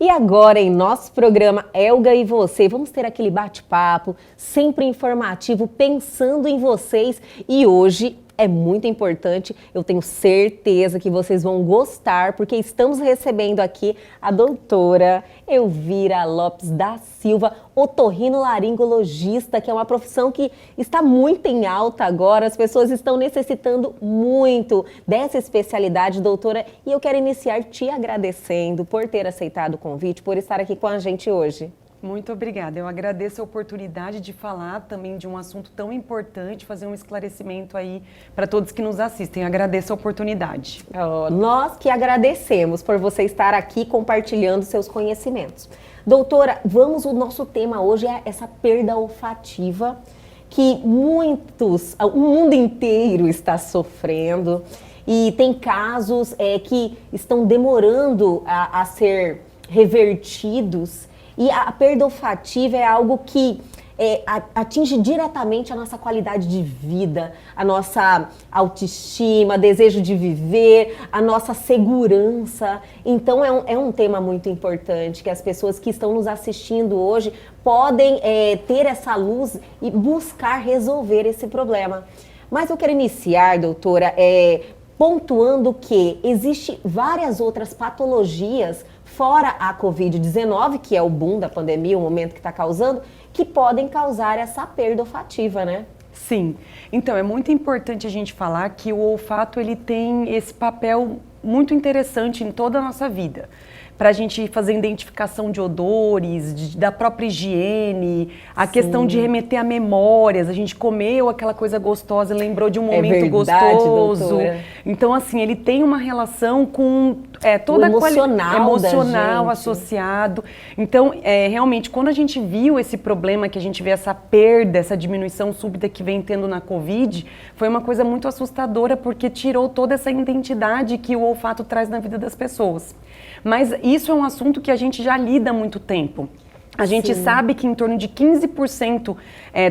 E agora, em nosso programa Elga e Você, vamos ter aquele bate-papo, sempre informativo, pensando em vocês. E hoje é muito importante, eu tenho certeza que vocês vão gostar, porque estamos recebendo aqui a doutora Elvira Lopes da Silva, otorrinolaringologista, que é uma profissão que está muito em alta agora, as pessoas estão necessitando muito dessa especialidade, doutora, e eu quero iniciar te agradecendo por ter aceitado o convite, por estar aqui com a gente hoje. Muito obrigada. Eu agradeço a oportunidade de falar também de um assunto tão importante, fazer um esclarecimento aí para todos que nos assistem. Agradeço a oportunidade. Nós que agradecemos por você estar aqui compartilhando seus conhecimentos. Doutora, o nosso tema hoje é essa perda olfativa que o mundo inteiro está sofrendo e tem casos que estão demorando a ser revertidos. E a perda olfativa é algo que atinge diretamente a nossa qualidade de vida, a nossa autoestima, desejo de viver, a nossa segurança. Então é um tema muito importante que as pessoas que estão nos assistindo hoje podem ter essa luz e buscar resolver esse problema. Mas eu quero iniciar, doutora, pontuando que existem várias outras patologias fora a Covid-19, que é o boom da pandemia, o momento que está causando, que podem causar essa perda olfativa, né? Sim. Então, é muito importante a gente falar que o olfato ele tem esse papel muito interessante em toda a nossa vida. Para a gente fazer identificação de odores, da própria higiene, a Sim. questão de remeter a memórias, a gente comeu aquela coisa gostosa, lembrou de um momento gostoso. Doutora. Então, assim, ele tem uma relação com toda a qualidade emocional associado. Então, realmente, quando a gente viu esse problema, que a gente vê essa perda, essa diminuição súbita que vem tendo na Covid, foi uma coisa muito assustadora, porque tirou toda essa identidade que o olfato traz na vida das pessoas. Mas isso é um assunto que a gente já lida há muito tempo. A gente Sim. sabe que em torno de 15%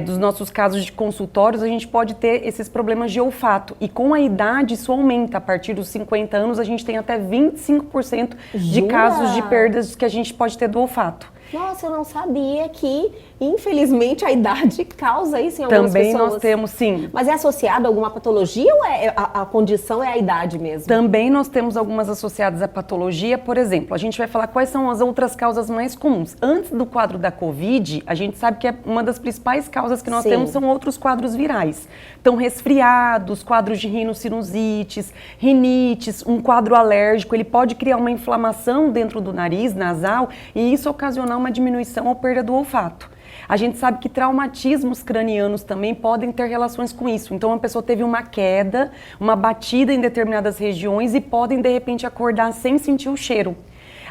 dos nossos casos de consultórios a gente pode ter esses problemas de olfato. E com a idade isso aumenta. A partir dos 50 anos a gente tem até 25% de casos de perdas que a gente pode ter do olfato. Nossa, eu não sabia que, infelizmente, a idade causa isso em algumas pessoas. Também nós temos, sim. Mas é associado a alguma patologia ou a condição é a idade mesmo? Também nós temos algumas associadas à patologia. Por exemplo, a gente vai falar quais são as outras causas mais comuns. Antes do quadro da Covid, a gente sabe que uma das principais causas que nós temos são outros quadros virais. Então, resfriados, quadros de rinossinusites, rinites, um quadro alérgico, ele pode criar uma inflamação dentro do nariz, nasal, e isso ocasionar uma diminuição ou perda do olfato. A gente sabe que traumatismos cranianos também podem ter relações com isso. Então, a pessoa teve uma queda, uma batida em determinadas regiões e podem, de repente, acordar sem sentir o cheiro.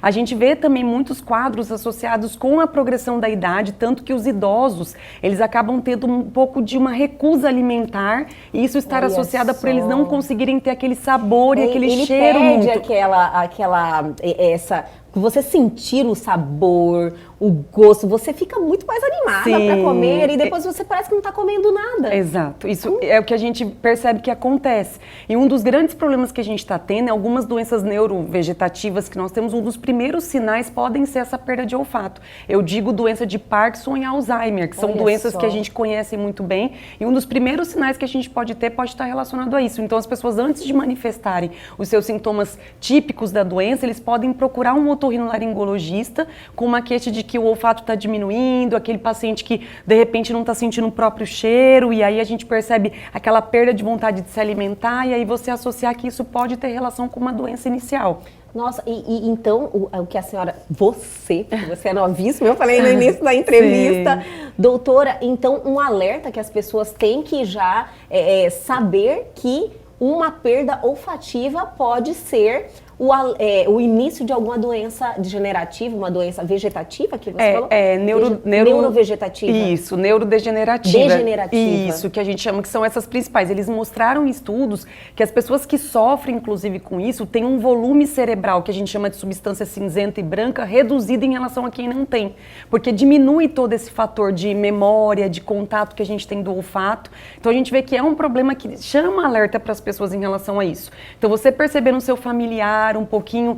A gente vê também muitos quadros associados com a progressão da idade, tanto que os idosos, eles acabam tendo um pouco de uma recusa alimentar e isso estar associado por eles não conseguirem ter aquele sabor e aquele cheiro muito. Ele perde você sentir o sabor, o gosto, você fica muito mais animada para comer e depois você parece que não está comendo nada. Exato, isso é o que a gente percebe que acontece. E um dos grandes problemas que a gente está tendo é algumas doenças neurovegetativas que nós temos, um dos primeiros sinais podem ser essa perda de olfato. Eu digo doença de Parkinson e Alzheimer, que são doenças que a gente conhece muito bem e um dos primeiros sinais que a gente pode ter pode estar relacionado a isso. Então as pessoas antes de manifestarem os seus sintomas típicos da doença, eles podem procurar um otorrinolaringologista com uma queixa de que o olfato está diminuindo, aquele paciente que de repente não está sentindo o próprio cheiro e aí a gente percebe aquela perda de vontade de se alimentar e aí você associar que isso pode ter relação com uma doença inicial. Nossa, então o que a senhora, você é novíssima, eu falei no início da entrevista, doutora, então um alerta que as pessoas têm que já saber que uma perda olfativa pode ser o início de alguma doença degenerativa, uma doença vegetativa que você falou? Neurovegetativa. Isso, neurodegenerativa. Degenerativa. Isso, que a gente chama que são essas principais. Eles mostraram em estudos que as pessoas que sofrem, inclusive, com isso, têm um volume cerebral, que a gente chama de substância cinzenta e branca, reduzido em relação a quem não tem. Porque diminui todo esse fator de memória, de contato que a gente tem do olfato. Então, a gente vê que é um problema que chama alerta para as pessoas em relação a isso. Então, você perceber no seu familiar, olhar um pouquinho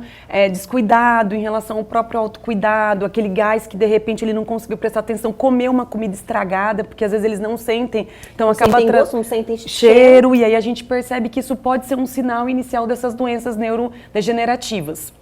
descuidado em relação ao próprio autocuidado, aquele gás que de repente ele não conseguiu prestar atenção, comer uma comida estragada, porque às vezes eles não sentem, então não acaba sentem gosto, não sentem cheiro, e aí a gente percebe que isso pode ser um sinal inicial dessas doenças neurodegenerativas.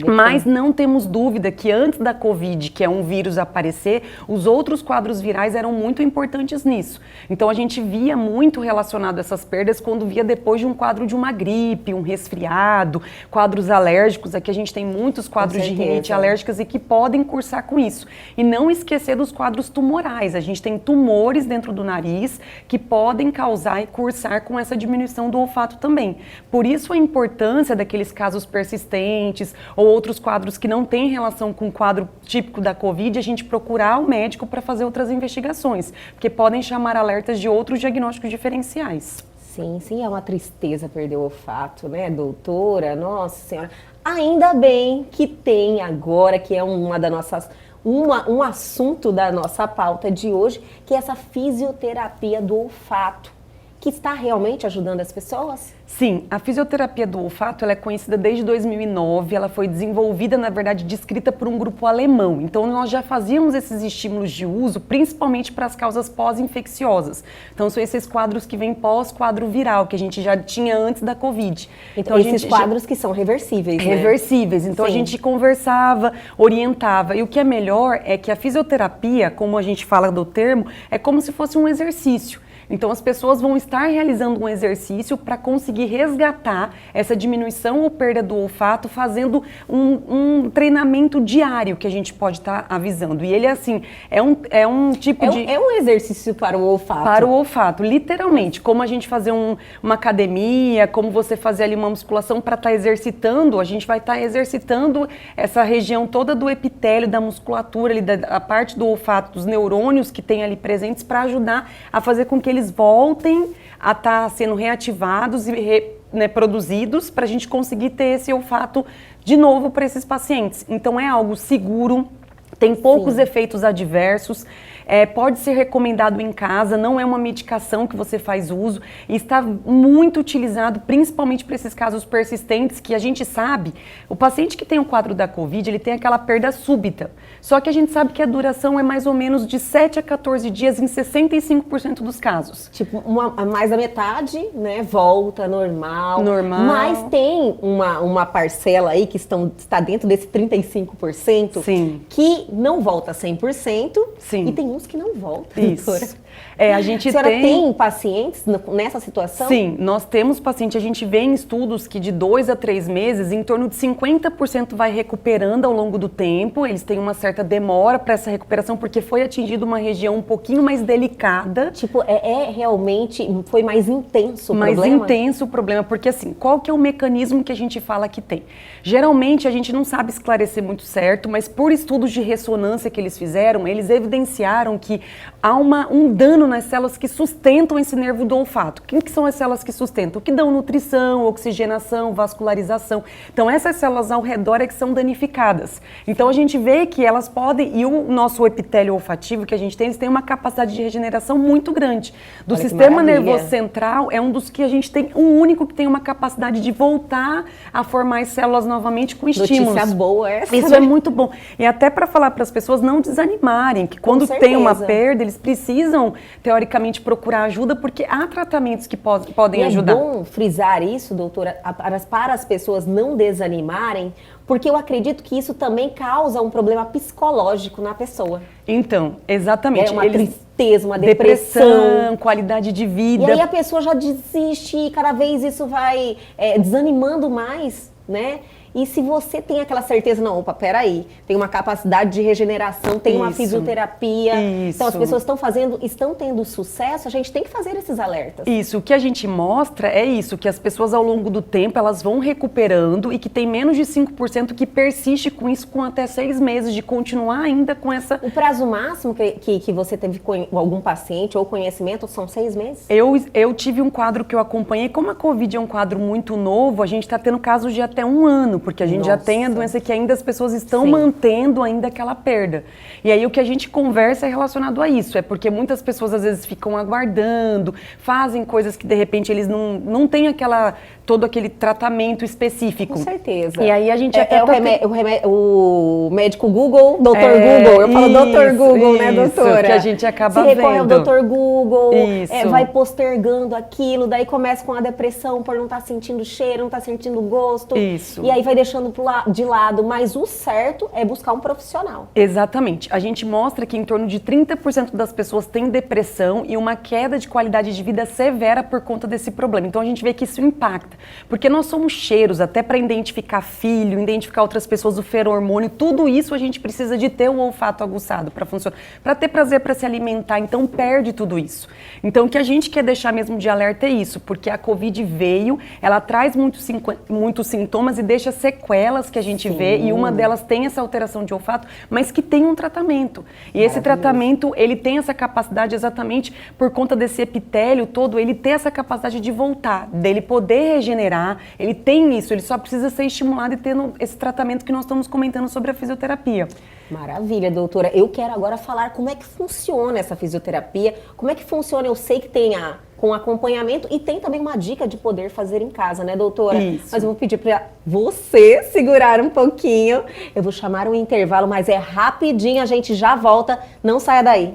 Mas não temos dúvida que antes da Covid, que é um vírus aparecer, os outros quadros virais eram muito importantes nisso. Então a gente via muito relacionado essas perdas quando via depois de um quadro de uma gripe, um resfriado, quadros alérgicos. Aqui a gente tem muitos quadros de rinite alérgicas e que podem cursar com isso. E não esquecer dos quadros tumorais. A gente tem tumores dentro do nariz que podem causar e cursar com essa diminuição do olfato também. Por isso a importância daqueles casos persistentes ou outros quadros que não têm relação com o quadro típico da Covid, a gente procurar o médico para fazer outras investigações, porque podem chamar alertas de outros diagnósticos diferenciais. Sim, sim, é uma tristeza perder o olfato, né, doutora? Nossa Senhora. Ainda bem que tem agora, que é uma das nossas... um assunto da nossa pauta de hoje, que é essa fisioterapia do olfato, que está realmente ajudando as pessoas? Sim, a fisioterapia do olfato ela é conhecida desde 2009, ela foi desenvolvida, na verdade, descrita por um grupo alemão. Então, nós já fazíamos esses estímulos de uso, principalmente para as causas pós-infecciosas. Então, são esses quadros que vêm pós-quadro viral, que a gente já tinha antes da Covid. Então esses quadros que são reversíveis, né? Reversíveis. Então, sim, a gente conversava, orientava. E o que é melhor é que a fisioterapia, como a gente fala do termo, é como se fosse um exercício. Então, as pessoas vão estar realizando um exercício para conseguir resgatar essa diminuição ou perda do olfato, fazendo um treinamento diário que a gente pode estar avisando. E ele, assim, é um tipo de... É um exercício para o olfato. Para o olfato, literalmente. Como a gente fazer uma academia, como você fazer ali uma musculação para estar exercitando, a gente vai estar exercitando essa região toda do epitélio, da musculatura, ali, da parte do olfato, dos neurônios que tem ali presentes para ajudar a fazer com que eles voltem a estar sendo reativados e produzidos para a gente conseguir ter esse olfato de novo para esses pacientes. Então é algo seguro, tem poucos efeitos adversos, pode ser recomendado em casa, não é uma medicação que você faz uso e está muito utilizado principalmente para esses casos persistentes que a gente sabe, o paciente que tem o quadro da Covid, ele tem aquela perda súbita, só que a gente sabe que a duração é mais ou menos de 7 a 14 dias em 65% dos casos. Tipo, mais da metade, né, volta normal, mas tem uma parcela aí que está dentro desse 35%, sim, que não volta 100%, sim, e tem uns que não voltam, isso, doutora. A gente a senhora tem pacientes nessa situação? Sim, nós temos paciente, a gente vê em estudos que de 2 a 3 meses, em torno de 50% vai recuperando ao longo do tempo, eles têm uma certa demora para essa recuperação, porque foi atingida uma região um pouquinho mais delicada. Tipo, realmente, foi mais intenso o problema? Mais intenso o problema, porque assim, qual que é o mecanismo que a gente fala que tem? Geralmente a gente não sabe esclarecer muito certo, mas por estudos de ressonância que eles fizeram, eles evidenciaram que há um dano nas células que sustentam esse nervo do olfato. Quem que são as células que sustentam? Que dão nutrição, oxigenação, vascularização. Então essas células ao redor é que são danificadas. Então a gente vê que elas podem, e o nosso epitélio olfativo que a gente tem, eles têm uma capacidade de regeneração muito grande. Do sistema nervoso central é um dos que a gente tem, um único que tem uma capacidade de voltar a formar as células novamente com estímulos. Notícia boa essa. Isso é muito bom. E até para falar para as pessoas não desanimarem, que quando tem uma perda, eles precisam, teoricamente, procurar ajuda, porque há tratamentos que podem ajudar. É bom frisar isso, doutora, para as pessoas não desanimarem, porque eu acredito que isso também causa um problema psicológico na pessoa. Então, exatamente. Uma tristeza, uma depressão, qualidade de vida. E aí a pessoa já desiste e cada vez isso vai desanimando mais, né? E se você tem aquela certeza, não, opa, peraí, tem uma capacidade de regeneração, tem uma fisioterapia, então as pessoas estão tendo sucesso, a gente tem que fazer esses alertas. Isso, o que a gente mostra é isso, que as pessoas ao longo do tempo, elas vão recuperando e que tem menos de 5% que persiste com isso com até 6 meses, de continuar ainda com essa... O prazo máximo que você teve algum paciente ou conhecimento, são 6 meses? Eu tive um quadro que eu acompanhei, como a Covid é um quadro muito novo, a gente está tendo casos de até 1 ano, porque a gente já tem a doença que ainda as pessoas estão mantendo ainda aquela perda. E aí o que a gente conversa é relacionado a isso, é porque muitas pessoas às vezes ficam aguardando, fazem coisas que de repente eles não têm todo aquele tratamento específico. Com certeza. E aí a gente o médico Google, doutor Google, eu falo doutor Google, né, doutora? Que a gente acaba vendo. Se recorre ao doutor Google, Isso. Vai postergando aquilo, daí começa com a depressão por não estar sentindo cheiro, não estar sentindo gosto. Isso. E aí vai deixando de lado, mas o certo é buscar um profissional. Exatamente. A gente mostra que em torno de 30% das pessoas têm depressão e uma queda de qualidade de vida severa por conta desse problema. Então a gente vê que isso impacta. Porque nós somos cheiros, até para identificar filho, identificar outras pessoas, o feromônio, tudo isso a gente precisa de ter o olfato aguçado para funcionar, para ter prazer para se alimentar, então perde tudo isso. Então o que a gente quer deixar mesmo de alerta é isso, porque a Covid veio, ela traz muitos sintomas e deixa sequelas que a gente vê, e uma delas tem essa alteração de olfato, mas que tem um tratamento. E esse tratamento, ele tem essa capacidade exatamente por conta desse epitélio todo, ele tem essa capacidade de voltar, dele poder regenerar, ele tem isso, ele só precisa ser estimulado e ter esse tratamento que nós estamos comentando sobre a fisioterapia. Maravilha, doutora. Eu quero agora falar como é que funciona essa fisioterapia, como é que funciona, eu sei que tem com acompanhamento e tem também uma dica de poder fazer em casa, né, doutora? Isso. Mas eu vou pedir para você segurar um pouquinho, eu vou chamar um intervalo, mas é rapidinho, a gente já volta, não saia daí.